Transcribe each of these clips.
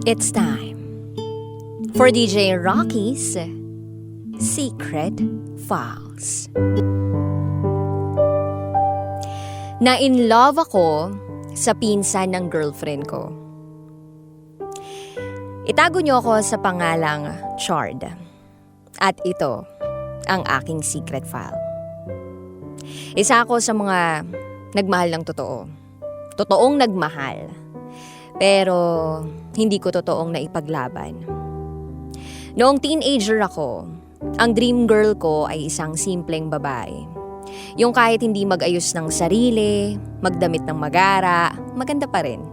It's time for DJ Rocky's Secret Files. Na-in-love ako sa pinsan ng girlfriend ko. Itago niyo ako sa pangalang Chard. At ito ang aking secret file. Isa ako sa mga nagmahal ng totoo. Totoong nagmahal. Pero hindi ko totoong naipaglaban. Noong teenager ako, ang dream girl ko ay isang simpleng babae. Yung kahit hindi mag-ayos ng sarili, magdamit ng magara, maganda pa rin.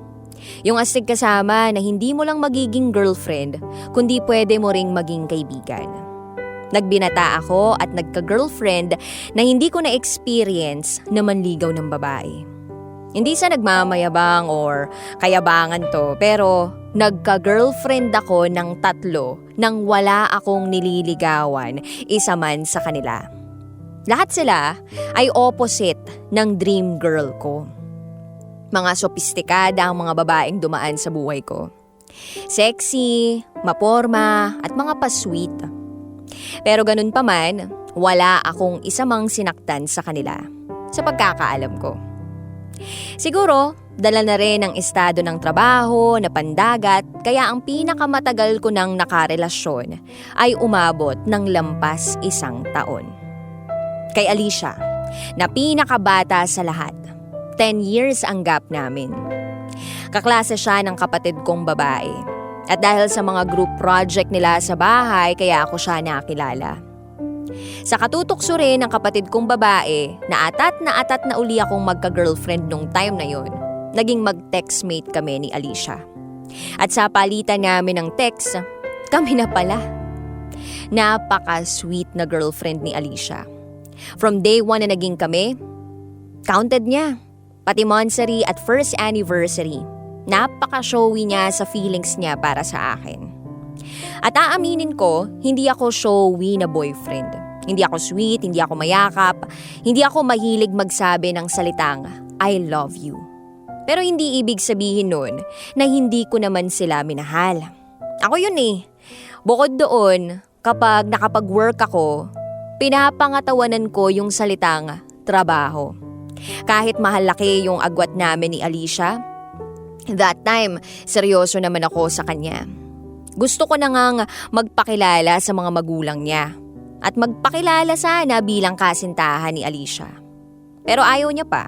Yung astig kasama na hindi mo lang magiging girlfriend, kundi pwede mo ring maging kaibigan. Nagbinata ako at nagka-girlfriend na hindi ko na-experience na manligaw ng babae. Hindi sa nagmamayabang or kayabangan to, pero nagka-girlfriend ako ng 3 nang wala akong nililigawan, isa man sa kanila. Lahat sila ay opposite ng dream girl ko. Mga sopistikada ang mga babaeng dumaan sa buhay ko. Sexy, maporma, at mga pa-sweet. Pero ganun pa man, wala akong isa mang sinaktan sa kanila, sa pagkakaalam ko. Siguro, dala na rin ang estado ng trabaho, na pandagat, kaya ang pinakamatagal ko nang nakarelasyon ay umabot ng lampas 1 taon. Kay Alicia, na pinakabata sa lahat, 10 years ang gap namin. Kaklase siya ng kapatid kong babae. At dahil sa mga group project nila sa bahay, kaya ako siya nakilala. Sa katutokso rin ng kapatid kong babae, na atat na uli akong magka-girlfriend nung time na yon, naging mag-textmate kami ni Alicia. At sa palitan namin ng text, kami na pala. Napaka-sweet na girlfriend ni Alicia. From day 1 na naging kami, counted niya. Pati monthsary at first anniversary. Napaka-showy niya sa feelings niya para sa akin. At aaminin ko, hindi ako showy na boyfriend. Hindi ako sweet, hindi ako mayakap, hindi ako mahilig magsabi ng salitang, I love you. Pero hindi ibig sabihin nun na hindi ko naman sila minahal. Ako yun eh. Bukod doon, kapag nakapag-work ako, pinapangatawanan ko yung salitang trabaho. Kahit mahal laki yung agwat namin ni Alicia, that time, seryoso naman ako sa kanya. Gusto ko na ngang magpakilala sa mga magulang niya at magpakilala sana bilang kasintahan ni Alicia. Pero ayaw niya pa.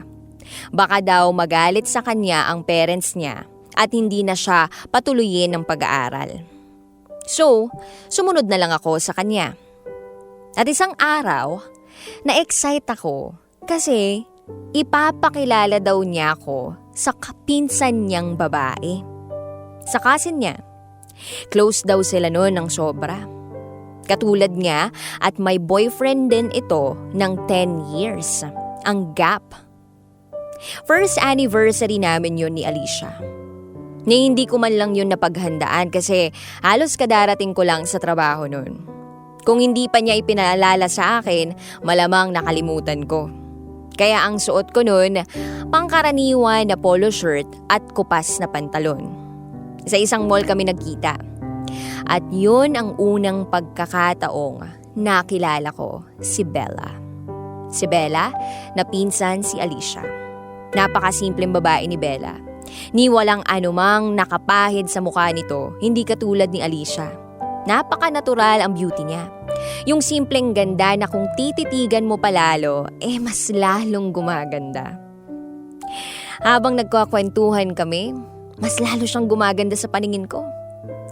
Baka daw magalit sa kanya ang parents niya at hindi na siya patuloyin ng pag-aaral. So, sumunod na lang ako sa kanya. At isang araw, na-excite ako kasi ipapakilala daw niya ako sa kapinsan niyang babae. Sa cousin niya. Close daw sila noon ng sobra. Katulad niya at may boyfriend din ito ng 10 years. Ang gap. First anniversary namin yun ni Alicia. Ni hindi ko man lang yun napaghandaan kasi halos kadarating ko lang sa trabaho noon. Kung hindi pa niya ipinaalala sa akin, malamang nakalimutan ko. Kaya ang suot ko noon, pangkaraniwan na polo shirt at kupas na pantalon. Sa isang mall kami nagkita. At yun ang unang pagkakataong nakilala ko si Bella. Si Bella na pinsan si Alicia. Napakasimpleng babae ni Bella. Ni walang anumang nakapahid sa mukha nito, hindi katulad ni Alicia. Napaka-natural ang beauty niya. Yung simpleng ganda na kung tititigan mo palalo, mas lalong gumaganda. Habang nagkakwentuhan kami, mas lalo siyang gumaganda sa paningin ko.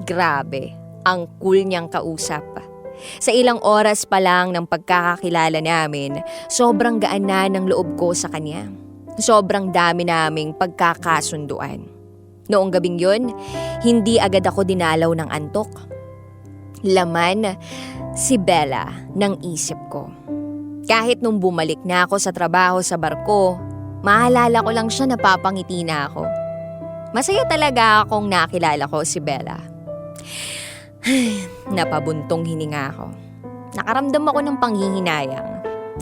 Grabe, ang cool niyang kausap. Sa ilang oras pa lang ng pagkakakilala namin, sobrang gaan na ng loob ko sa kanya. Sobrang dami naming pagkakasunduan. Noong gabing yun, hindi agad ako dinalaw ng antok. Laman si Bella ng isip ko. Kahit nung bumalik na ako sa trabaho sa barko, maalala ko lang siya, napapangiti na ako. Masaya talaga akong nakilala ko si Bella. Napabuntong hininga ako. Nakaramdam ako ng panghihinayang.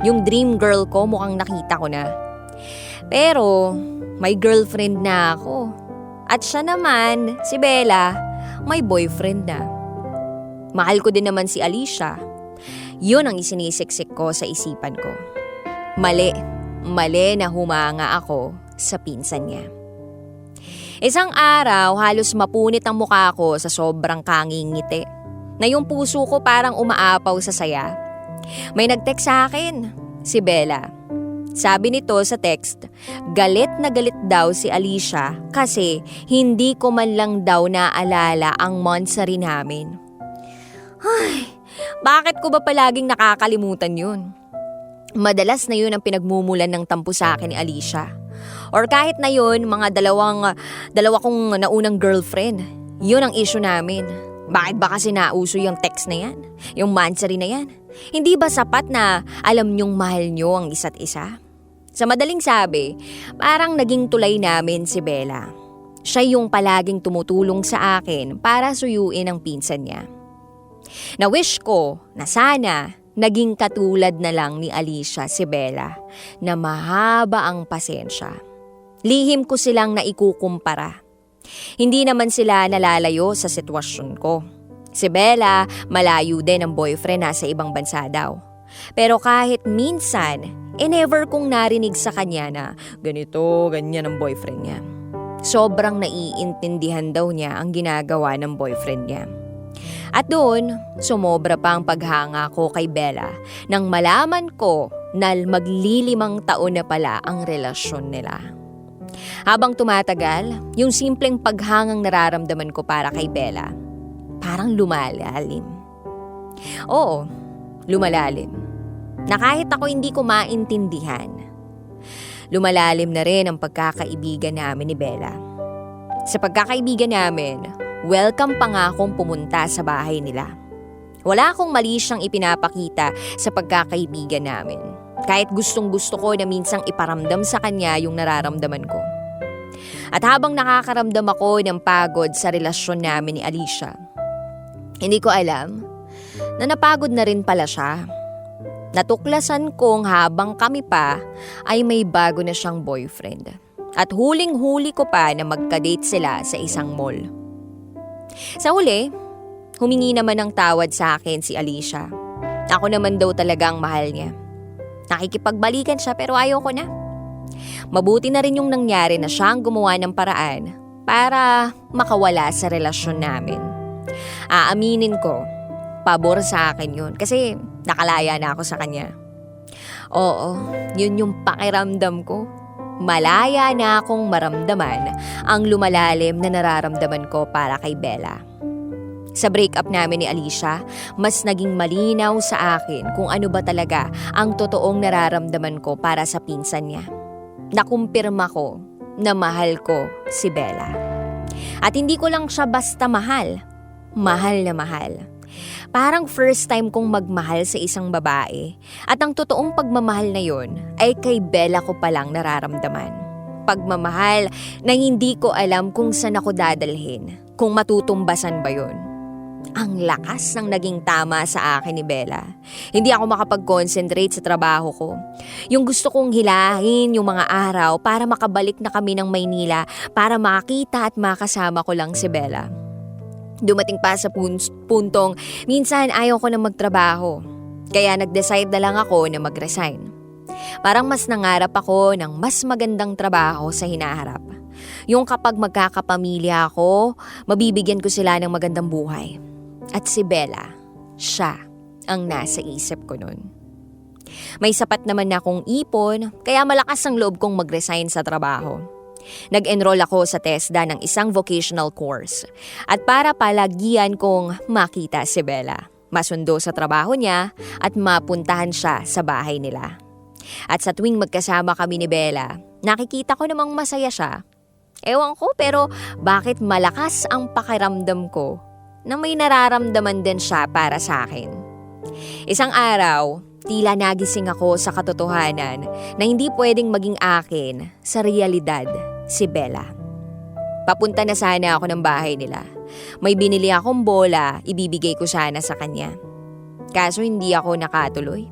Yung dream girl ko mukhang nakita ko na. Pero may girlfriend na ako. At siya naman, si Bella, may boyfriend na. Mahal ko din naman si Alicia. Yun ang isinisiksik ko sa isipan ko. Mali na humanga ako sa pinsan niya. Isang araw, halos mapunit ang mukha ko sa sobrang kangingiti, na yung puso ko parang umaapaw sa saya. May nag-text sa akin, si Bella. Sabi nito sa text, galit na galit daw si Alicia kasi hindi ko man lang daw naalala ang monthsary namin. Ay, bakit ko ba palaging nakakalimutan yun? Madalas na yun ang pinagmumulan ng tampo sa akin ni Alicia. Or kahit na yun, mga dalawa kong naunang girlfriend, yun ang issue namin. Bakit ba kasi nauso yung text na yan? Yung monthsary na yan? Hindi ba sapat na alam nyong mahal nyo ang isa't isa? Sa madaling sabi, parang naging tulay namin si Bella. Siya yung palaging tumutulong sa akin para suyuin ang pinsan niya. Na-wish ko na sana naging katulad na lang ni Alicia si Bella na mahaba ang pasensya. Lihim ko silang naikukumpara. Hindi naman sila nalalayo sa sitwasyon ko. Si Bella, malayo din ang boyfriend nasa ibang bansa daw. Pero kahit minsan, never kong narinig sa kanya na ganito, ganyan ang boyfriend niya. Sobrang naiintindihan daw niya ang ginagawa ng boyfriend niya. At doon, sumobra pa ang paghanga ko kay Bella nang malaman ko na maglilimang taon na pala ang relasyon nila. Habang tumatagal, yung simpleng paghangang nararamdaman ko para kay Bella, parang lumalalim. Oo, lumalalim. Na kahit ako hindi ko maintindihan, lumalalim na rin ang pagkakaibigan namin ni Bella. Sa pagkakaibigan namin, welcome pa nga akong pumunta sa bahay nila. Wala akong mali siyang ipinapakita sa pagkakaibigan namin. Kahit gustong-gusto ko na minsang iparamdam sa kanya yung nararamdaman ko. At habang nakakaramdam ako ng pagod sa relasyon namin ni Alicia, hindi ko alam na napagod na rin pala siya. Natuklasan kong habang kami pa ay may bago na siyang boyfriend. At huling-huli ko pa na magka-date sila sa isang mall. Sa huli, humingi naman ng tawad sa akin si Alicia. Ako naman daw talagang mahal niya. Nakikipagbalikan siya pero ayaw ko na. Mabuti na rin yung nangyari na siya ang gumawa ng paraan para makawala sa relasyon namin. Aaminin ko, pabor sa akin yun kasi nakalaya na ako sa kanya. Oo, yun yung pakiramdam ko. Malaya na akong maramdaman ang lumalalim na nararamdaman ko para kay Bella. Sa breakup namin ni Alicia, mas naging malinaw sa akin kung ano ba talaga ang totoong nararamdaman ko para sa pinsan niya. Nakumpirma ko na mahal ko si Bella. At hindi ko lang siya basta mahal. Mahal na mahal. Parang first time kong magmahal sa isang babae at ang totoong pagmamahal na yon ay kay Bella ko palang nararamdaman. Pagmamahal na hindi ko alam kung saan ako dadalhin, kung matutumbasan ba yon. Ang lakas ng naging tama sa akin ni Bella. Hindi ako makapag-concentrate sa trabaho ko. Yung gusto kong hilahin yung mga araw para makabalik na kami ng Maynila para makita at makasama ko lang si Bella. Dumating pa sa puntong minsan ayaw ko na magtrabaho. Kaya nag-decide na lang ako na mag-resign. Parang mas nangarap ako ng mas magandang trabaho sa hinaharap. Yung kapag magkakapamilya ako, mabibigyan ko sila ng magandang buhay. At si Bella, siya ang nasa isip ko nun. May sapat naman na akong ipon, kaya malakas ang loob kong mag-resign sa trabaho. Nag-enroll ako sa TESDA ng isang vocational course at para palagian kong makita si Bella, masundo sa trabaho niya at mapuntahan siya sa bahay nila. At sa tuwing magkasama kami ni Bella, nakikita ko namang masaya siya. Ewan ko pero bakit malakas ang pakiramdam ko na may nararamdaman din siya para sa akin. Isang araw, tila nagising ako sa katotohanan na hindi pwedeng maging akin sa realidad si Bella. Papunta na sana ako ng bahay nila. May binili akong bola, ibibigay ko sana sa kanya. Kaso hindi ako nakatuloy.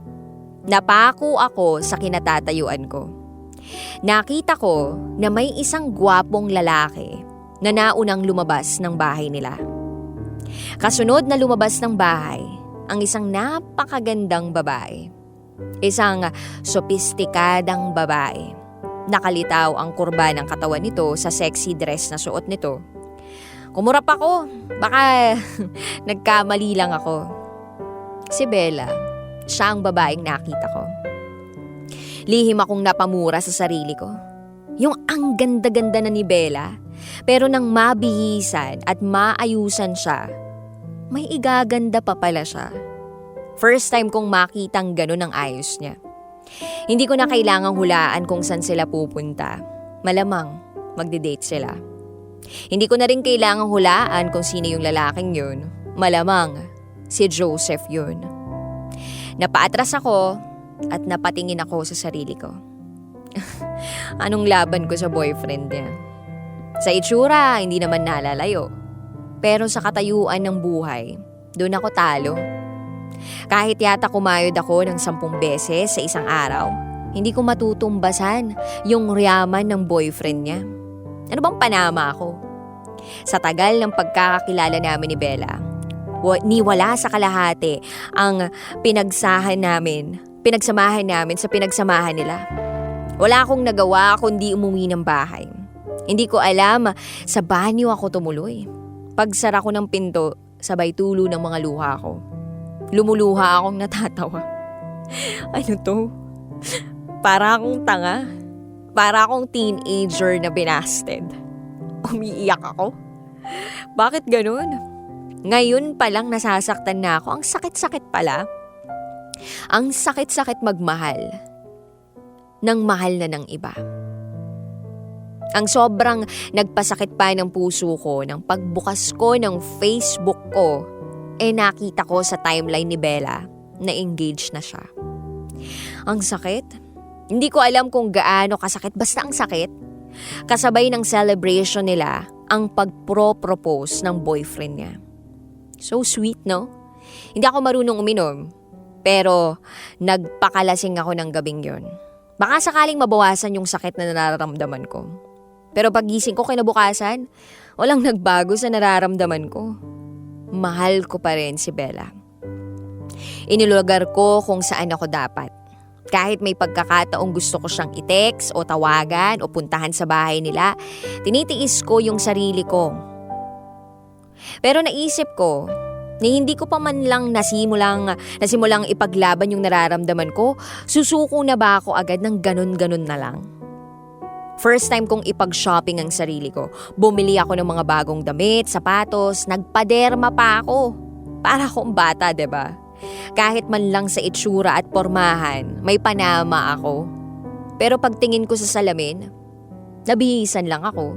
Napako ako sa kinatatayuan ko. Nakita ko na may isang gwapong lalaki na naunang lumabas ng bahay nila. Kasunod na lumabas ng bahay, ang isang napakagandang babae. Isang sopistikadang babae. Nakalitaw ang kurba ng katawan nito sa sexy dress na suot nito. Kumurap ako, baka nagkamali lang ako. Si Bella, siya ang babaeng nakita ko. Lihim akong napamura sa sarili ko. Yung ang ganda-ganda na ni Bella, pero nang mabihisan at maayusan siya, may igaganda pa pala siya. First time kong makitang ganun ang ayos niya. Hindi ko na kailangang hulaan kung saan sila pupunta. Malamang magde-date sila. Hindi ko na rin kailangang hulaan kung sino yung lalaking yun. Malamang si Joseph yun. Napaatras ako at napatingin ako sa sarili ko. Anong laban ko sa boyfriend niya? Sa itsura, hindi naman nalalayo. Pero sa katayuan ng buhay, doon ako talo. Kahit yata kumayod ako ng 10 beses sa isang araw, hindi ko matutumbasan yung yaman ng boyfriend niya. Ano bang panama ako? Sa tagal ng pagkakakilala namin ni Bella, niwala sa kalahati ang pinagsamahan namin sa pinagsamahan nila. Wala akong nagawa kundi umuwi ng bahay. Hindi ko alam, sa banyo ako tumuloy. Pagsara ko ng pinto, sabay tulo ng mga luha ko. Lumuluha akong natatawa. Ano to? Para akong tanga. Para akong teenager na binasted. Umiiyak ako. Bakit ganun? Ngayon palang nasasaktan na ako. Ang sakit-sakit pala. Ang sakit-sakit magmahal. Nang mahal na ng iba. Ang sobrang nagpasakit pa ng puso ko nang pagbukas ko ng Facebook ko, nakita ko sa timeline ni Bella na engaged na siya. Ang sakit. Hindi ko alam kung gaano kasakit, basta ang sakit. Kasabay ng celebration nila ang pagpro-propose ng boyfriend niya. So sweet, no? Hindi ako marunong uminom, pero nagpakalasing ako ng gabing yon. Baka sakaling mabawasan yung sakit na nararamdaman ko. Pero pagising ko kinabukasan, walang nagbago sa nararamdaman ko. Mahal ko pa rin si Bella. Inilulugar ko kung saan ako dapat. Kahit may pagkakataong gusto ko siyang i-text o tawagan o puntahan sa bahay nila, tinitiis ko yung sarili ko. Pero naisip ko na hindi ko pa man lang nasimulang ipaglaban yung nararamdaman ko, susuko na ba ako agad ng ganun-ganun na lang? First time kong ipag-shopping ang sarili ko. Bumili ako ng mga bagong damit, sapatos, nagpaderma pa ako. Para akong bata, 'di ba? Kahit man lang sa itsura at pormahan, may panama ako. Pero pagtingin ko sa salamin, nabihisan lang ako.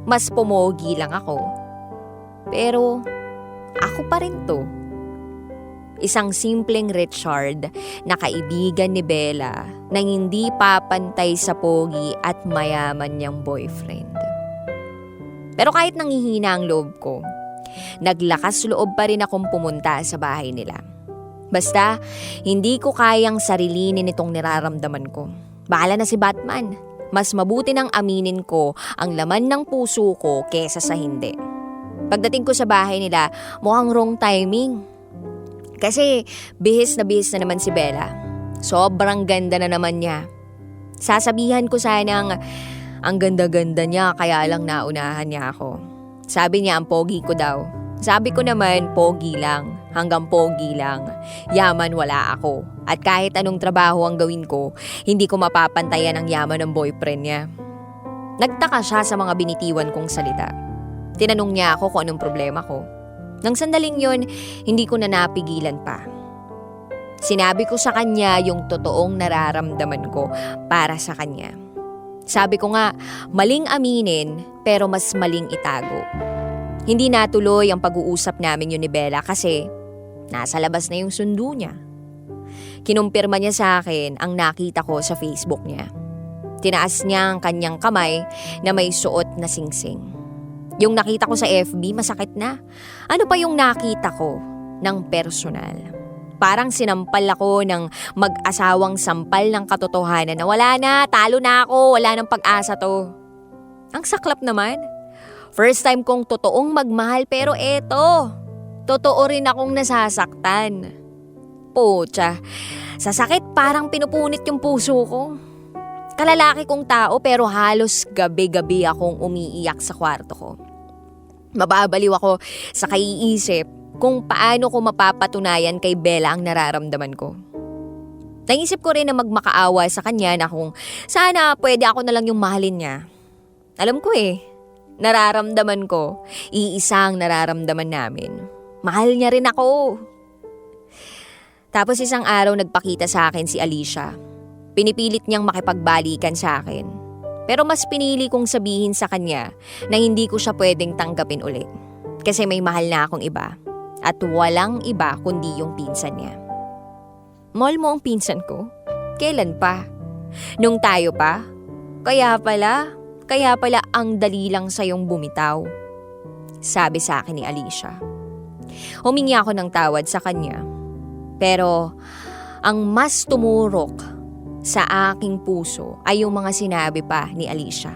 Mas pumogi lang ako. Pero ako pa rin to. Isang simpleng Richard na kaibigan ni Bella nang hindi papantay sa pogi at mayaman niyang boyfriend. Pero kahit nangihina ang loob ko, naglakas loob pa rin akong pumunta sa bahay nila. Basta, hindi ko kayang sarilinin itong nararamdaman ko. Bahala na si Batman. Mas mabuti nang aminin ko ang laman ng puso ko kesa sa hindi. Pagdating ko sa bahay nila, mukhang wrong timing. Kasi bihis na naman si Bella. Sobrang ganda na naman niya. Sasabihan ko sanang ang ganda-ganda niya kaya lang naunahan niya ako. Sabi niya ang pogi ko daw. Sabi ko naman pogi lang, hanggang pogi lang. Yaman wala ako. At kahit anong trabaho ang gawin ko, hindi ko mapapantayan ang yaman ng boyfriend niya. Nagtaka siya sa mga binitiwan kong salita. Tinanong niya ako kung anong problema ko. Nang sandaling yon, hindi ko na napigilan pa. Sinabi ko sa kanya yung totoong nararamdaman ko para sa kanya. Sabi ko nga, maling aminin pero mas maling itago. Hindi natuloy ang pag-uusap namin yun ni Bella kasi nasa labas na yung sundo niya. Kinumpirma niya sa akin ang nakita ko sa Facebook niya. Tinaas niya ang kanyang kamay na may suot na singsing. Yung nakita ko sa FB, masakit na. Ano pa yung nakita ko ng personal? Parang sinampal ako ng mag-asawang sampal ng katotohanan na wala na, talo na ako, wala nang pag-asa to. Ang saklap naman. First time kong totoong magmahal pero eto, totoo rin akong nasasaktan. Pucha, sa sakit parang pinupunit yung puso ko. Kalalaki kong tao pero halos gabi-gabi akong umiiyak sa kwarto ko. Mababaliw ako sa kaiisip kung paano ko mapapatunayan kay Bella ang nararamdaman ko. Naisip ko rin na magmakaawa sa kanya na kung sana pwede ako na lang yung mahalin niya. Alam ko nararamdaman ko, iisang nararamdaman namin. Mahal niya rin ako. Tapos isang araw nagpakita sa akin si Alicia. Pinipilit niyang makipagbalikan sa akin. Pero mas pinili kong sabihin sa kanya na hindi ko siya pwedeng tanggapin ulit. Kasi may mahal na akong iba. At walang iba kundi yung pinsan niya. Mahal mo ang pinsan ko? Kailan pa? Nung tayo pa? Kaya pala ang dali lang sayong bumitaw. Sabi sa akin ni Alicia. Humingi ako ng tawad sa kanya. Pero ang mas tumurok sa aking puso ay yung mga sinabi pa ni Alicia.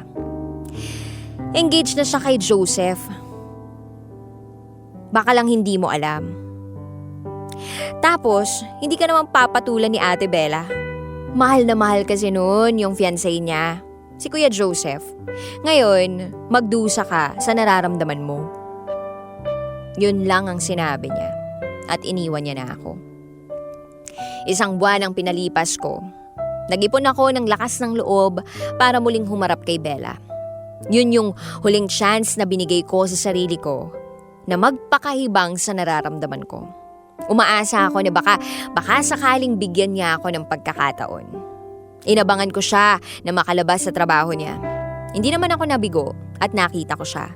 Engaged na siya kay Joseph. Baka lang hindi mo alam. Tapos, hindi ka naman papatulan ni Ate Bella. Mahal na mahal kasi noon yung fiancé niya, si Kuya Joseph. Ngayon, magdusa ka sa nararamdaman mo. Yun lang ang sinabi niya at iniwan niya na ako. Isang buwan ang pinalipas ko. Nag-ipon ako ng lakas ng loob para muling humarap kay Bella. Yun yung huling chance na binigay ko sa sarili ko na magpakahibang sa nararamdaman ko. Umaasa ako na baka sakaling bigyan niya ako ng pagkakataon. Inabangan ko siya na makalabas sa trabaho niya. Hindi naman ako nabigo at nakita ko siya.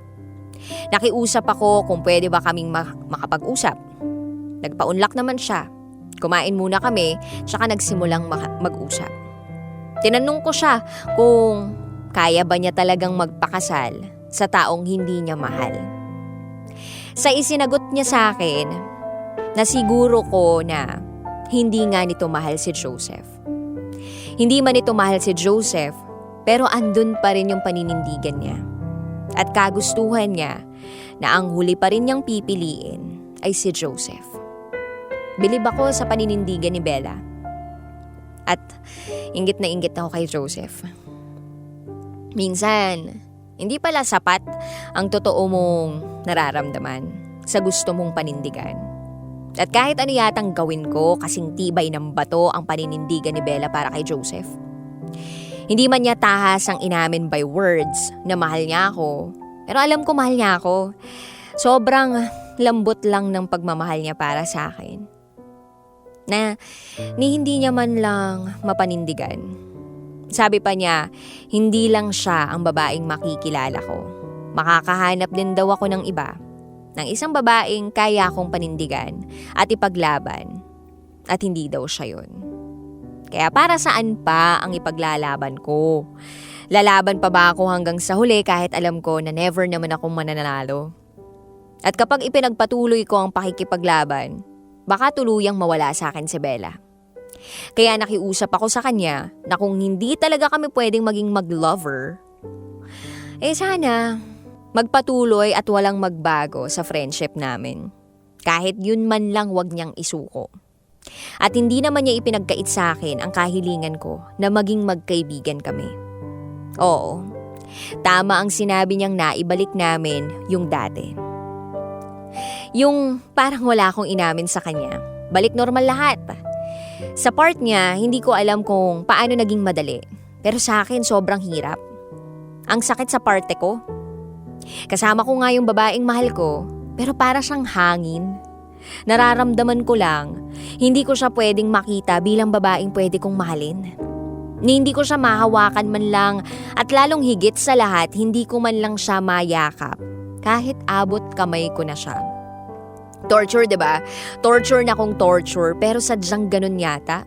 Nakiusap ako kung pwede ba kaming makapag-usap. Nagpaunlak naman siya. Kumain muna kami, tsaka nagsimulang mag-usap. Tinanong ko siya kung kaya ba niya talagang magpakasal sa taong hindi niya mahal. Sa isinagot niya sa akin, nasiguro ko na hindi nga nito mahal si Joseph. Hindi man ito mahal si Joseph, pero andun pa rin yung paninindigan niya. At kagustuhan niya na ang huli pa rin niyang pipiliin ay si Joseph. Bilib ako sa paninindigan ni Bella. At inggit na ako kay Joseph. Minsan, hindi pala sapat ang totoo mong nararamdaman sa gusto mong panindigan. At kahit ano yatang gawin ko, kasing tibay ng bato ang paninindigan ni Bella para kay Joseph. Hindi man niya tahas ang inamin by words na mahal niya ako, pero alam ko mahal niya ako. Sobrang lambot lang ng pagmamahal niya para sa akin. Na hindi niya man lang mapanindigan. Sabi pa niya, hindi lang siya ang babaeng makikilala ko. Makakahanap din daw ako ng iba. Ng isang babaeng kaya akong panindigan at ipaglaban. At hindi daw siya yun. Kaya para saan pa ang ipaglalaban ko? Lalaban pa ba ako hanggang sa huli kahit alam ko na never naman akong mananalo? At kapag ipinagpatuloy ko ang pakikipaglaban, baka tuluyang mawala sa akin si Bella. Kaya nakiusap ako sa kanya na kung hindi talaga kami pwedeng maging mag-lover, sana magpatuloy at walang magbago sa friendship namin. Kahit yun man lang wag niyang isuko. At hindi naman niya ipinagkait sa akin ang kahilingan ko na maging magkaibigan kami. Oo, tama ang sinabi niyang naibalik namin yung dati. Yung parang wala akong inamin sa kanya. Balik normal lahat. Sa part niya, hindi ko alam kung paano naging madali. Pero sa akin, sobrang hirap. Ang sakit sa parte ko. Kasama ko nga yung babaeng mahal ko, pero para siyang hangin. Nararamdaman ko lang, hindi ko siya pwedeng makita bilang babaeng pwede kong mahalin. Hindi ko siya mahawakan man lang at lalong higit sa lahat, hindi ko man lang siya mayakap. Kahit abot kamay ko na siya. Torture, 'di ba? Torture na kung torture, pero sadyang ganun yata.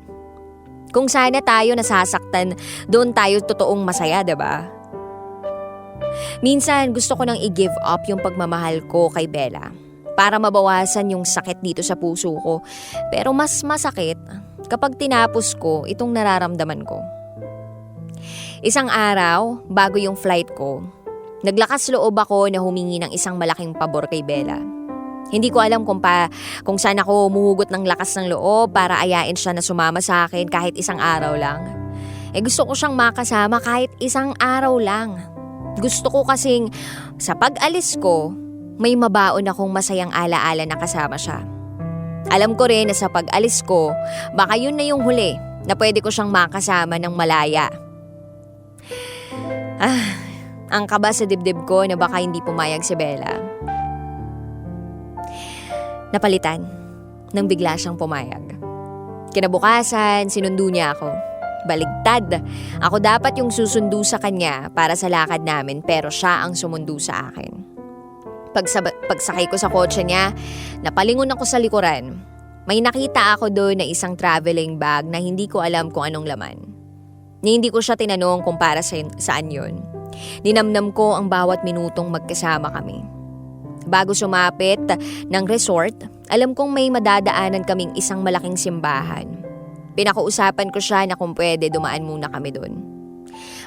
Kung sana tayo nasasaktan, doon tayo totoong masaya, 'di ba? Minsan gusto ko nang i-give up yung pagmamahal ko kay Bella para mabawasan yung sakit dito sa puso ko. Pero mas masakit kapag tinapos ko itong nararamdaman ko. Isang araw, bago yung flight ko, naglakas loob ako na humingi ng isang malaking pabor kay Bella. Hindi ko alam kung saan ako umuhugot ng lakas ng loob para ayain siya na sumama sa akin kahit isang araw lang. Gusto ko siyang makasama kahit isang araw lang. Gusto ko kasing sa pag-alis ko, may mabaon akong masayang alaala na kasama siya. Alam ko rin na sa pag-alis ko, baka yun na yung huli na pwede ko siyang makasama ng malaya. Ang kaba sa dibdib ko na baka hindi pumayag si Bella. Napalitan nang bigla siyang pumayag. Kinabukasan, sinundo niya ako. Baligtad. Ako dapat yung susundo sa kanya para sa lakad namin pero siya ang sumundo sa akin. Pagsakay ko sa kotse niya, napalingon ako sa likuran. May nakita ako doon na isang traveling bag na hindi ko alam kung anong laman. Hindi ko siya tinanong kung para saan yun. Dinamnam ko ang bawat minutong magkasama kami. Bago sumapit ng resort, alam kong may madadaanan kaming isang malaking simbahan. Pinakausapan ko siya na kung pwede dumaan muna kami doon.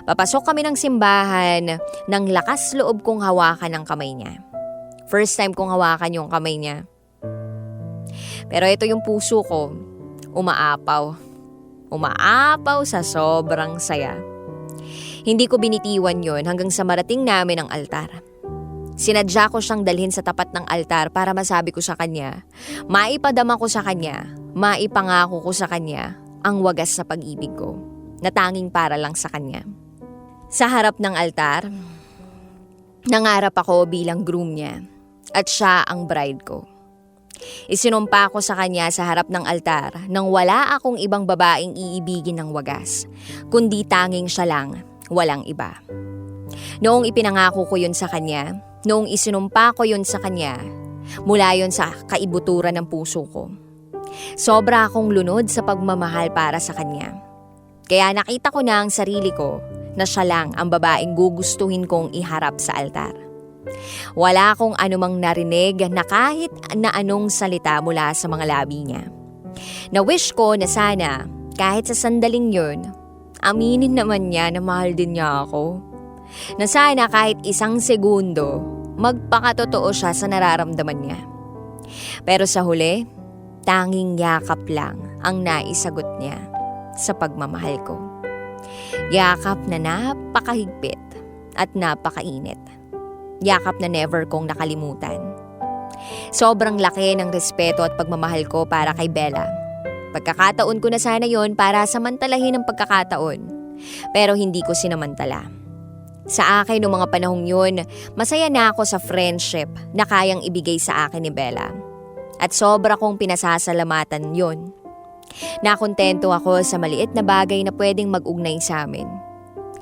Papasok kami ng simbahan nang lakas loob kong hawakan ang kamay niya. First time kong hawakan yung kamay niya. Pero ito yung puso ko, umaapaw. Umaapaw sa sobrang saya. Hindi ko binitiwan yon hanggang sa marating namin ang altar. Sinadya ko siyang dalhin sa tapat ng altar para masabi ko sa kanya, maipadama ko sa kanya, maipangako ko sa kanya ang wagas sa pag-ibig ko, na tanging para lang sa kanya. Sa harap ng altar, nangarap ako bilang groom niya at siya ang bride ko. Isinumpa ko sa kanya sa harap ng altar nang wala akong ibang babaeng iibigin ng wagas, kundi tanging siya lang, walang iba. Noong ipinangako ko yun sa kanya, noong isinumpa ko yun sa kanya, mula yun sa kaibuturan ng puso ko. Sobra akong lunod sa pagmamahal para sa kanya. Kaya nakita ko na ang sarili ko na siya lang ang babaeng gugustuhin kong iharap sa altar. Wala akong anumang narinig na kahit na anong salita mula sa mga labi niya. Na-wish ko na sana kahit sa sandaling yun, aminin naman niya na mahal din niya ako. Na sana kahit isang segundo, magpakatotoo siya sa nararamdaman niya. Pero sa huli, tanging yakap lang ang naisagot niya sa pagmamahal ko. Yakap na napakahigpit at napakainit. Yakap na never kong nakalimutan. Sobrang laki ng respeto at pagmamahal ko para kay Bella. Pagkakataon ko na sana yon para samantalahin ang pagkakataon. Pero hindi ko sinamantala. Sa akin noong mga panahong yun, masaya na ako sa friendship na kayang ibigay sa akin ni Bella. At sobra kong pinasasalamatan yun. Nakontento ako sa maliit na bagay na pwedeng mag-ugnay sa amin.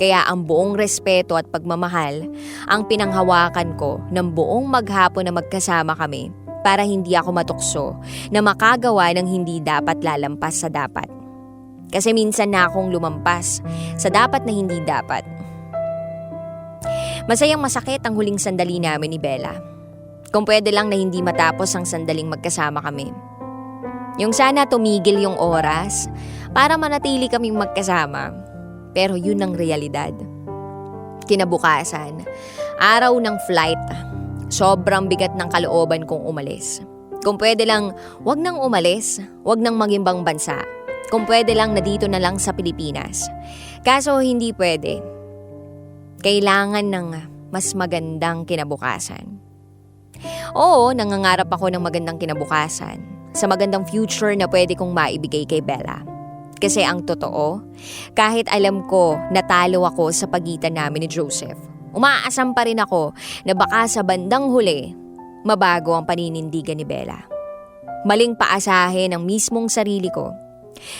Kaya ang buong respeto at pagmamahal ang pinanghawakan ko ng buong maghapon na magkasama kami para hindi ako matukso na makagawa ng hindi dapat lalampas sa dapat. Kasi minsan na akong lumampas sa dapat na hindi dapat. Masayang masakit ang huling sandali namin ni Bella. Kung pwede lang na hindi matapos ang sandaling magkasama kami. Yung sana tumigil yung oras para manatili kaming magkasama. Pero yun ang realidad. Kinabukasan, araw ng flight, sobrang bigat ng kalooban kong umalis. Kung pwede lang, wag nang umalis, wag nang mag-ibang bansa. Kung pwede lang na dito na lang sa Pilipinas. Kaso hindi pwede. Kailangan ng mas magandang kinabukasan. Oo, nangangarap ako ng magandang kinabukasan. Sa magandang future na pwede kong maibigay kay Bella. Kasi ang totoo, kahit alam ko natalo ako sa pagitan namin ni Joseph, umaasam pa rin ako na baka sa bandang huli, mabago ang paninindigan ni Bella. Maling paasahin ang mismong sarili ko.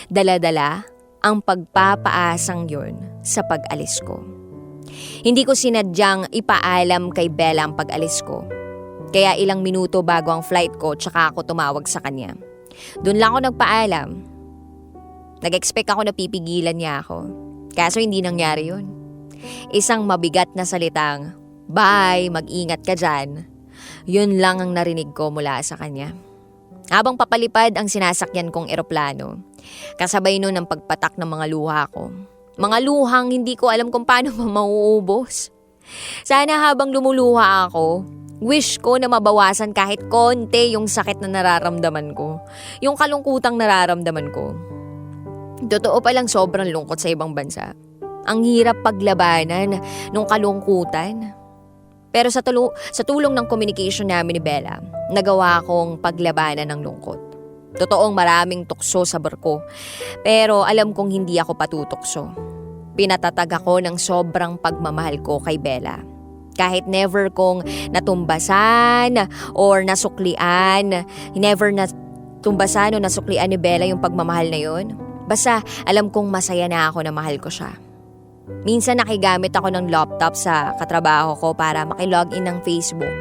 Dala-dala ang pagpapaasang yun sa pag-alis ko. Hindi ko sinadyang ipaalam kay Bella ang pag-alis ko. Kaya ilang minuto bago ang flight ko, tsaka ako tumawag sa kanya. Doon lang ako nagpaalam. Nag-expect ako na pipigilan niya ako. Kaso hindi nangyari yun. Isang mabigat na salitang, "Bye, mag-ingat ka dyan." Yun lang ang narinig ko mula sa kanya. Habang papalipad ang sinasakyan kong eroplano, kasabay nun ang pagpatak ng mga luha ko. Mga luhang hindi ko alam kung paano mauubos. Sana habang lumuluha ako, Wish ko na mabawasan kahit konti yung sakit na nararamdaman ko. Yung kalungkutang nararamdaman ko. Totoo palang sobrang lungkot sa ibang bansa. Ang hirap paglabanan nung kalungkutan. Pero sa tulong ng communication namin ni Bella, nagawa kong paglabanan ng lungkot. Totoong maraming tukso sa barko. Pero alam kong hindi ako patutokso. Pinatatag ako ng sobrang pagmamahal ko kay Bella. Kahit never kong natumbasan or nasuklian, never natumbasan o nasuklian ni Bella yung pagmamahal na yun. Basta alam kong masaya na ako na mahal ko siya. Minsan nakigamit ako ng laptop sa katrabaho ko para makilogin ng Facebook.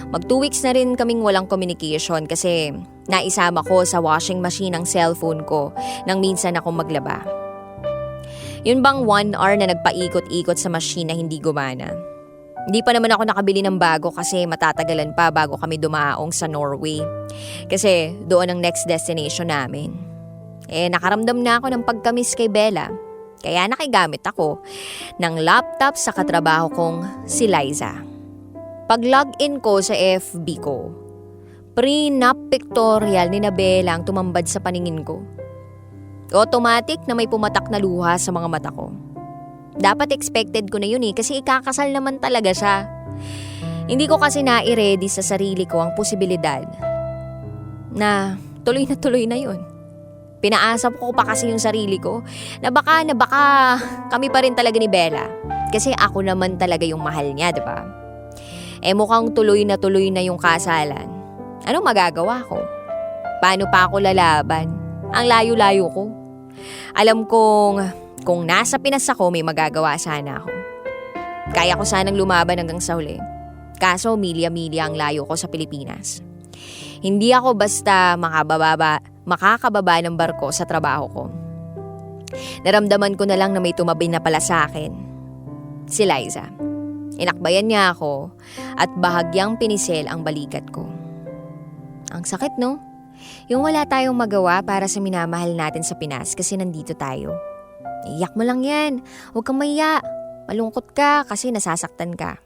Mag 2 weeks na rin kaming walang communication kasi naisama ko sa washing machine ng cellphone ko nang minsan akong maglaba. Yun bang 1 hour na nagpaikot-ikot sa machine na hindi gumana? Hindi pa naman ako nakabili ng bago kasi matatagalan pa bago kami dumaong sa Norway. Kasi doon ang next destination namin. Nakaramdam na ako ng pagkamiss kay Bella. Kaya nakigamit ako ng laptop sa katrabaho kong si Liza. Pag-login ko sa FB ko, pre-nap pictorial ni Bella ang tumambad sa paningin ko. Automatic na may pumatak na luha sa mga mata ko. Dapat expected ko na yun kasi ikakasal naman talaga siya. Hindi ko kasi nai-ready sa sarili ko ang posibilidad na tuloy na yun. Pinaasap ko pa kasi yung sarili ko na baka kami pa rin talaga ni Bella. Kasi ako naman talaga yung mahal niya, di ba? Mukhang tuloy na yung kasalan. Anong magagawa ko? Paano pa ako lalaban? Ang layo-layo ko. Alam kong kung nasa Pinas ako, may magagawa sana ako. Kaya ko sanang lumaban hanggang sa huli. Kaso milya-milya ang layo ko sa Pilipinas. Hindi ako basta makakababa ng barko sa trabaho ko. Naramdaman ko na lang na may tumabi na pala sa akin. Si Liza. Inakbayan niya ako at bahagyang pinisil ang balikat ko. Ang sakit, no? Yung wala tayong magawa para sa minamahal natin sa Pinas kasi nandito tayo. Iyak mo lang yan. Huwag kang maiya. Malungkot ka kasi nasasaktan ka.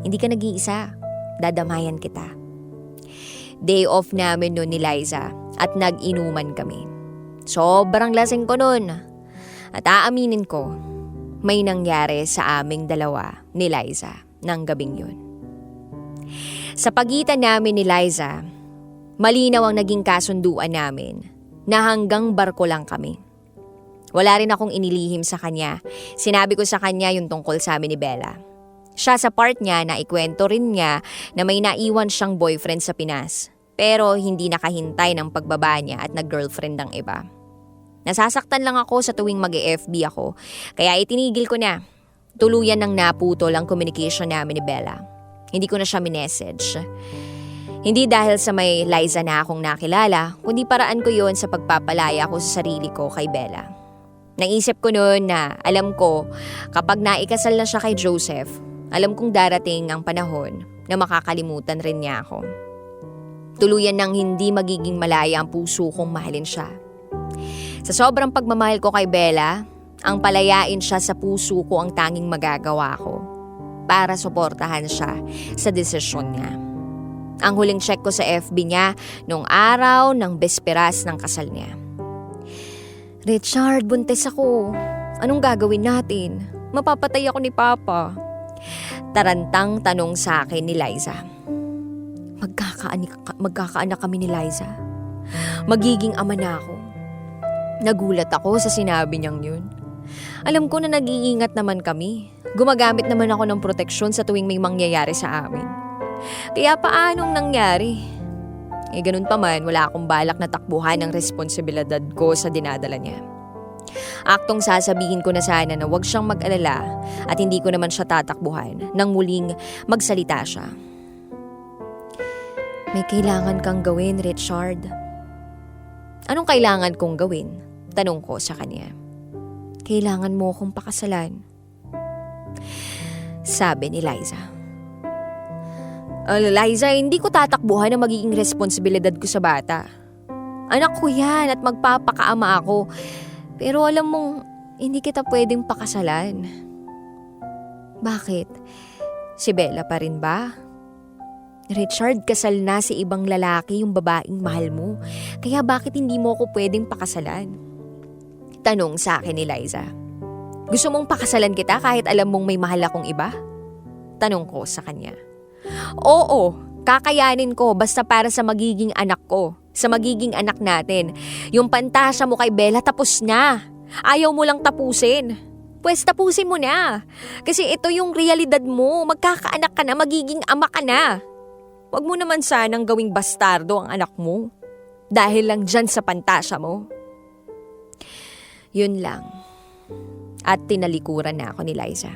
Hindi ka nag-iisa. Dadamayan kita. Day off namin noon ni Liza at nag-inuman kami. Sobrang lasing ko noon. At aaminin ko, may nangyari sa aming dalawa ni Liza ng gabing yun. Sa pagitan namin ni Liza, malinaw ang naging kasunduan namin na hanggang barko lang kami. Wala rin akong inilihim sa kanya. Sinabi ko sa kanya yung tungkol sa amin ni Bella. Siya sa part niya na ikwento rin niya na may naiwan siyang boyfriend sa Pinas. Pero hindi nakahintay ng pagbaba niya at nag-girlfriend ng iba. Nasasaktan lang ako sa tuwing mag-FB ako. Kaya itinigil ko na. Tuluyan nang naputol ang communication namin ni Bella. Hindi ko na siya minessage. Hindi dahil sa may Liza na akong nakilala, kundi paraan ko yon sa pagpapalaya ko sa sarili ko kay Bella. Naisip ko noon na alam ko kapag naikasal na siya kay Joseph, alam kong darating ang panahon na makakalimutan rin niya ako. Tuluyan nang hindi magiging malaya ang puso kong mahalin siya. Sa sobrang pagmamahal ko kay Bella, ang palayain siya sa puso ko ang tanging magagawa ko para suportahan siya sa desisyon niya. Ang huling check ko sa FB niya nung araw ng besperas ng kasal niya. Richard, buntis ako. Anong gagawin natin? Mapapatay ako ni Papa. Tarantang tanong sa akin ni Liza. Magkakaanak kami ni Liza. Magiging ama na ako. Nagulat ako sa sinabi niyang yun. Alam ko na nag-iingat naman kami. Gumagamit naman ako ng proteksyon sa tuwing may mangyayari sa amin. Kaya paanong nangyari? Ganun pa man, wala akong balak na takbuhan ng responsibilidad ko sa dinadala niya. Aktong sasabihin ko na sana na huwag siyang mag-alala at hindi ko naman siya tatakbuhan nang muling magsalita siya. May kailangan kang gawin, Richard. Anong kailangan kong gawin? Tanong ko sa kanya. Kailangan mo akong pakasalan. Sabi ni Liza. Liza, hindi ko tatakbuhan ang magiging responsibilidad ko sa bata. Anak ko yan at magpapakaama ako. Pero alam mong, hindi kita pwedeng pakasalan. Bakit? Si Bella pa rin ba? Richard, kasal na si ibang lalaki yung babaeng mahal mo. Kaya bakit hindi mo ako pwedeng pakasalan? Tanong sa akin ni Liza. Gusto mong pakasalan kita kahit alam mong may mahal akong iba? Tanong ko sa kanya. Oo, kakayanin ko basta para sa magiging anak ko. Sa magiging anak natin. Yung pantasya mo kay Bella tapos na. Ayaw mo lang tapusin. Pwes tapusin mo na. Kasi ito yung realidad mo. Magkakaanak ka na, magiging ama ka na. Huwag mo naman sanang gawing bastardo ang anak mo. Dahil lang dyan sa pantasya mo. Yun lang. At tinalikuran na ako ni Liza.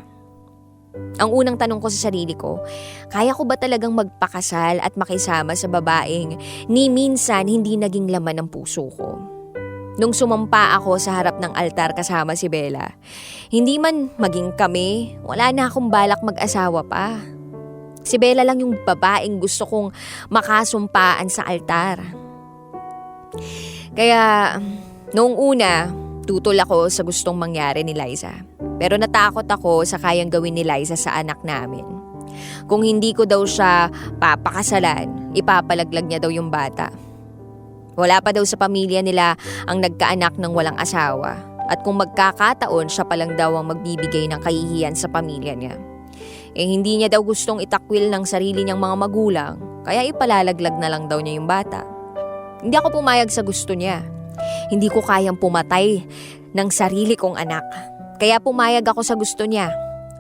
Ang unang tanong ko sa sarili ko, kaya ko ba talagang magpakasal at makisama sa babaeng ni minsan hindi naging laman ng puso ko? Nung sumampa ako sa harap ng altar kasama si Bella, hindi man maging kami, wala na akong balak mag-asawa pa. Si Bella lang yung babaeng gusto kong makasumpaan sa altar. Kaya, noong una, tutol ako sa gustong mangyari ni Liza. Pero natakot ako sa kayang gawin ni Liza sa anak namin. Kung hindi ko daw siya papakasalan, ipapalaglag niya daw yung bata. Wala pa daw sa pamilya nila ang nagkaanak ng walang asawa. At kung magkakataon, siya pa lang daw ang magbibigay ng kahihiyan sa pamilya niya. Hindi niya daw gustong itakwil ng sarili niyang mga magulang, kaya ipalalaglag na lang daw niya yung bata. Hindi ako pumayag sa gusto niya. Hindi ko kayang pumatay ng sarili kong anak. Kaya pumayag ako sa gusto niya.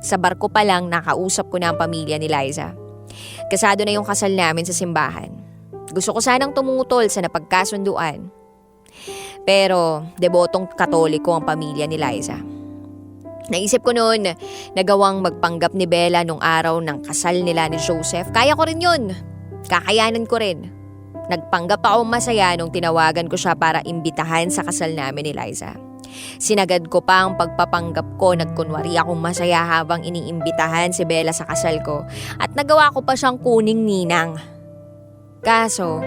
Sa barko pa lang nakausap ko na ang pamilya ni Liza. Kasado na yung kasal namin sa simbahan. Gusto ko sanang tumutol sa napagkasunduan. Pero debotong Katoliko ang pamilya ni Liza. Naisip ko noon na gawang magpanggap ni Bella nung araw ng kasal nila ni Joseph. Kaya ko rin yun. Kakayanan ko rin. Nagpanggap ako masaya nung tinawagan ko siya para imbitahan sa kasal namin ni Liza. Sinagad ko pa ang pagpapanggap ko, nagkunwari akong masaya habang iniimbitahan si Bella sa kasal ko at nagawa ko pa siyang kuning ninang. Kaso,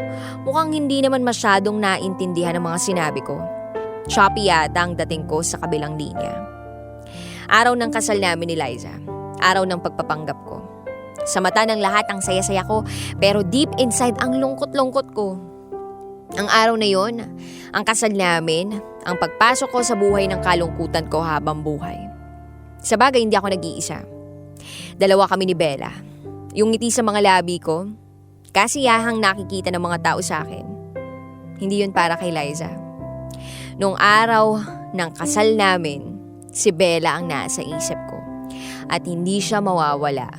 mukhang hindi naman masyadong naintindihan ang mga sinabi ko. Choppy yata ang dating ko sa kabilang linya. Araw ng kasal namin ni Liza, araw ng pagpapanggap ko. Sa mata ng lahat ang saya-saya ko, pero deep inside ang lungkot-lungkot ko. Ang araw na yon, ang kasal namin, ang pagpasok ko sa buhay ng kalungkutan ko habang buhay. Sa bagay, hindi ako nag-iisa. Dalawa kami ni Bella. Yung ngiti sa mga labi ko, kasiyahang nakikita ng mga tao sa akin. Hindi yun para kay Liza. Noong araw ng kasal namin, si Bella ang nasa isip ko. At hindi siya mawawala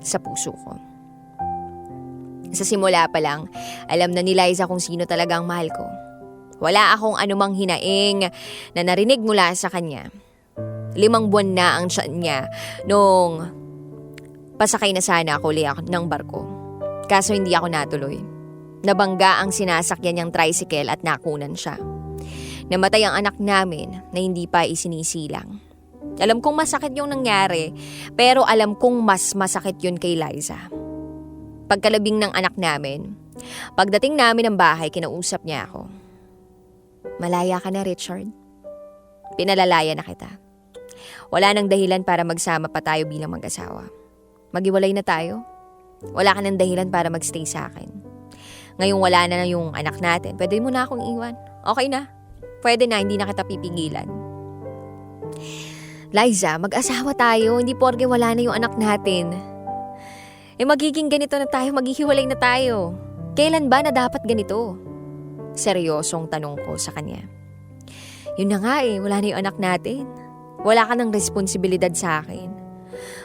sa puso ko. Sa simula pa lang, alam na ni Liza kung sino talaga ang mahal ko. Wala akong anumang hinaing na narinig mula sa kanya. 5 buwan na ang tiyan niya nung pasakay na sana ako ulit ng barko. Kaso hindi ako natuloy. Nabangga ang sinasakyan niyang tricycle at nakunan siya. Namatay ang anak namin na hindi pa isinisilang. Alam kong masakit yung nangyari, pero alam kong mas masakit yun kay Liza. Pagkalabing ng anak namin, pagdating namin ng bahay, kinausap niya ako. Malaya ka na, Richard. Pinalalaya na kita. Wala nang dahilan para magsama pa tayo bilang mag-asawa. Maghiwalay na tayo. Wala ka nang dahilan para magstay sa akin. Ngayong wala na yung anak natin, pwede mo na akong iwan. Okay na. Pwede na, hindi na kita pipigilan. Liza, mag-asawa tayo. Hindi porke wala na yung anak natin. Magiging ganito na tayo, maghihiwalay na tayo. Kailan ba na dapat ganito? Seryosong tanong ko sa kanya. Yun na nga wala na yung anak natin. Wala ka ng responsibilidad sa akin.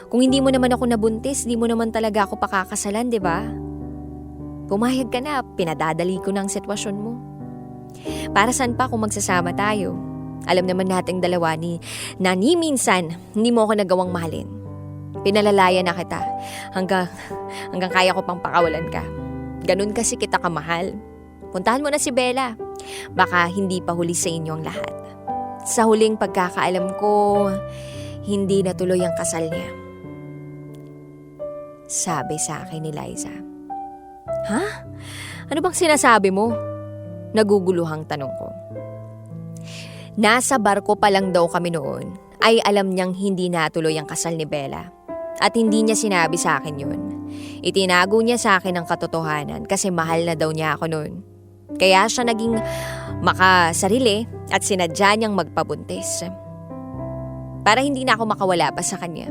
Kung hindi mo naman ako nabuntis, di mo naman talaga ako pakakasalan, di ba? Pumayag ka na, pinadadali ko ng sitwasyon mo. Para saan pa kung magsasama tayo? Alam naman nating dalawa na ni minsan hindi mo ako nagawang mahalin. Pinalalaya na kita hanggang kaya ko pang pakawalan ka. Ganun kasi kita kamahal. Puntahan mo na si Bella. Baka hindi pa huli sa inyo ang lahat. Sa huling pagkakaalam ko, hindi natuloy ang kasal niya. Sabi sa akin ni Liza. Ha? Ano bang sinasabi mo? Naguguluhang tanong ko. Nasa barko pa lang daw kami noon ay alam niyang hindi natuloy ang kasal ni Bella. At hindi niya sinabi sa akin yun. Itinago niya sa akin ang katotohanan kasi mahal na daw niya ako noon. Kaya siya naging makasarili at sinadya niyang magpabuntis. Para hindi na ako makawala pa sa kanya.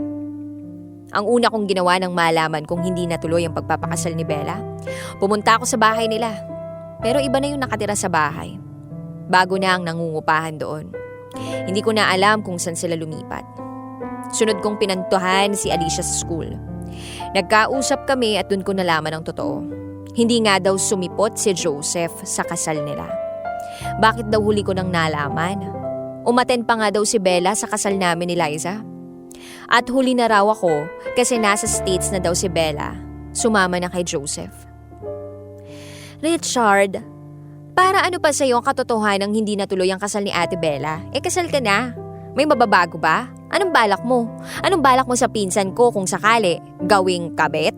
Ang una kong ginawa nang malaman kung hindi natuloy ang pagpapakasal ni Bella, pumunta ako sa bahay nila. Pero iba na yung nakatira sa bahay. Bago na ang nangungupahan doon. Hindi ko na alam kung saan sila lumipat. Sunod kong pinantuhan si Alicia sa school. Nagkausap kami at dun ko nalaman ang totoo. Hindi nga daw sumipot si Joseph sa kasal nila. Bakit daw huli ko nang nalaman? Umaten pa nga daw si Bella sa kasal namin ni Liza. At huli na raw ako kasi nasa States na daw si Bella. Sumama na kay Joseph. Richard, para ano pa sa'yo ang katotohanan ng hindi natuloy ang kasal ni Ate Bella? Kasal ka na. May mababago ba? Anong balak mo? Anong balak mo sa pinsan ko kung sakali gawing kabit?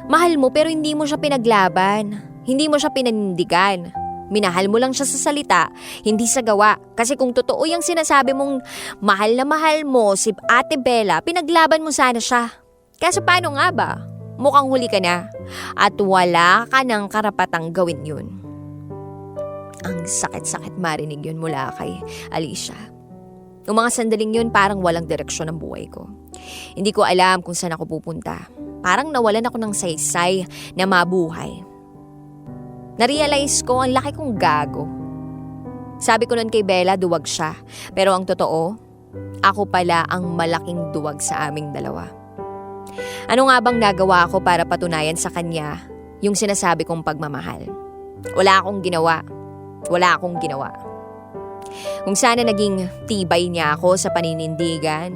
Mahal mo pero hindi mo siya pinaglaban. Hindi mo siya pinanindigan. Minahal mo lang siya sa salita, hindi sa gawa. Kasi kung totoo yung sinasabi mong mahal na mahal mo si Ate Bella, pinaglaban mo sana siya. Kaso paano nga ba? Mukhang huli ka na. At wala ka ng karapatang gawin yun. Ang sakit-sakit marinig yun mula kay Alicia. Noong mga sandaling yun, parang walang direksyon ang buhay ko. Hindi ko alam kung saan ako pupunta. Parang nawalan ako ng saysay na mabuhay. Narealize ko ang laki kong gago. Sabi ko nun kay Bella, duwag siya. Pero ang totoo, ako pala ang malaking duwag sa aming dalawa. Ano nga bang nagawa ko para patunayan sa kanya yung sinasabi kong pagmamahal? Wala akong ginawa. Kung sana naging tibay niya ako sa paninindigang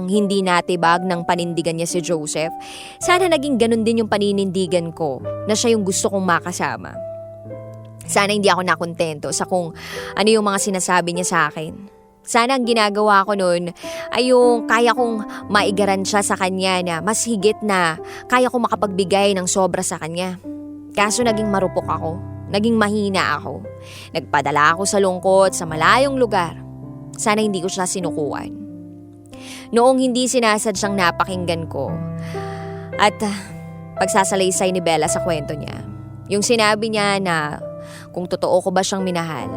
hindi natibag ng panindigan niya si Joseph, sana naging ganun din yung paninindigan ko na siya yung gusto kong makasama. Sana hindi ako nakontento sa kung ano yung mga sinasabi niya sa akin. Sana ang ginagawa ko noon ay yung kaya kong maigaran siya sa kanya na mas higit na kaya kong makapagbigay ng sobra sa kanya. Kaso naging marupok ako. Naging mahina ako. Nagpadala ako sa lungkot sa malayong lugar. Sana hindi ko siya sinukuan. Noong hindi sinasadyang napakinggan ko at pagsasalaysay ni Bella sa kwento niya, yung sinabi niya na kung totoo ko ba siyang minahal,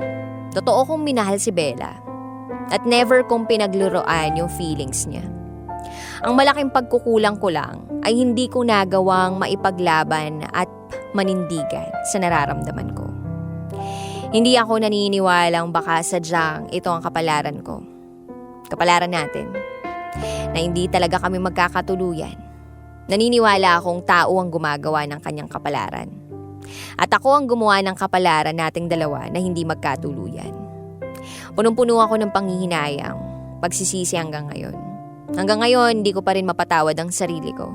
totoo kong minahal si Bella at never kong pinagluroan yung feelings niya. Ang malaking pagkukulang ko lang ay hindi ko nagawang maipaglaban at manindigan sa nararamdaman ko. Hindi ako naniniwalang baka sadyang ito ang kapalaran ko. Kapalaran natin. Na hindi talaga kami magkakatuluyan. Naniniwala akong tao ang gumagawa ng kanyang kapalaran. At ako ang gumawa ng kapalaran nating dalawa na hindi magkatuluyan. Punong-puno ako ng panghihinayang, pagsisisi hanggang ngayon. Hanggang ngayon, hindi ko pa rin mapatawad ang sarili ko.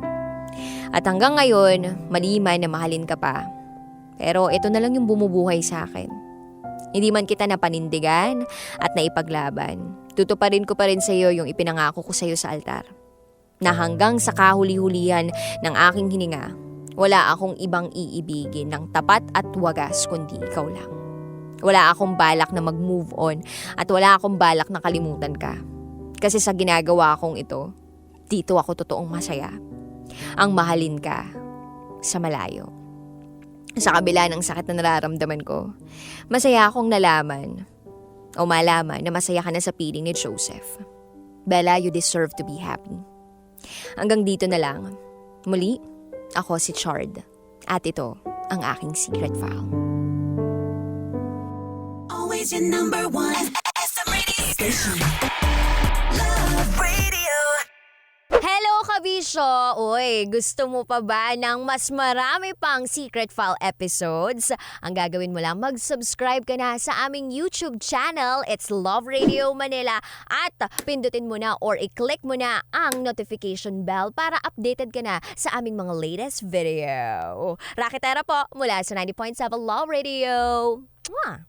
At hanggang ngayon, maliman na mahalin ka pa. Pero ito na lang yung bumubuhay sa akin. Hindi man kita napanindigan at naipaglaban. Tutuparin ko pa rin sa iyo yung ipinangako ko sa iyo sa altar. Na hanggang sa kahuli-hulihan ng aking hininga, wala akong ibang iibigin ng tapat at wagas kundi ikaw lang. Wala akong balak na mag-move on at wala akong balak na kalimutan ka. Kasi sa ginagawa kong ito, dito ako totoong masaya. Ang mahalin ka sa malayo. Sa kabila ng sakit na nararamdaman ko, masaya akong malaman na masaya ka na sa piling ni Joseph. Bella, you deserve to be happy. Hanggang dito na lang. Muli, ako si Chard. At ito ang aking secret file. Always your number one SM radio station. Love Radio. Hello, kabisyo! Uy, gusto mo pa ba ng mas marami pang Secret File episodes? Ang gagawin mo lang, mag-subscribe ka na sa aming YouTube channel. It's Love Radio Manila. At pindutin mo na or i-click mo na ang notification bell para updated ka na sa aming mga latest video. Rakitera po mula sa 90.7 Love Radio. Mwah!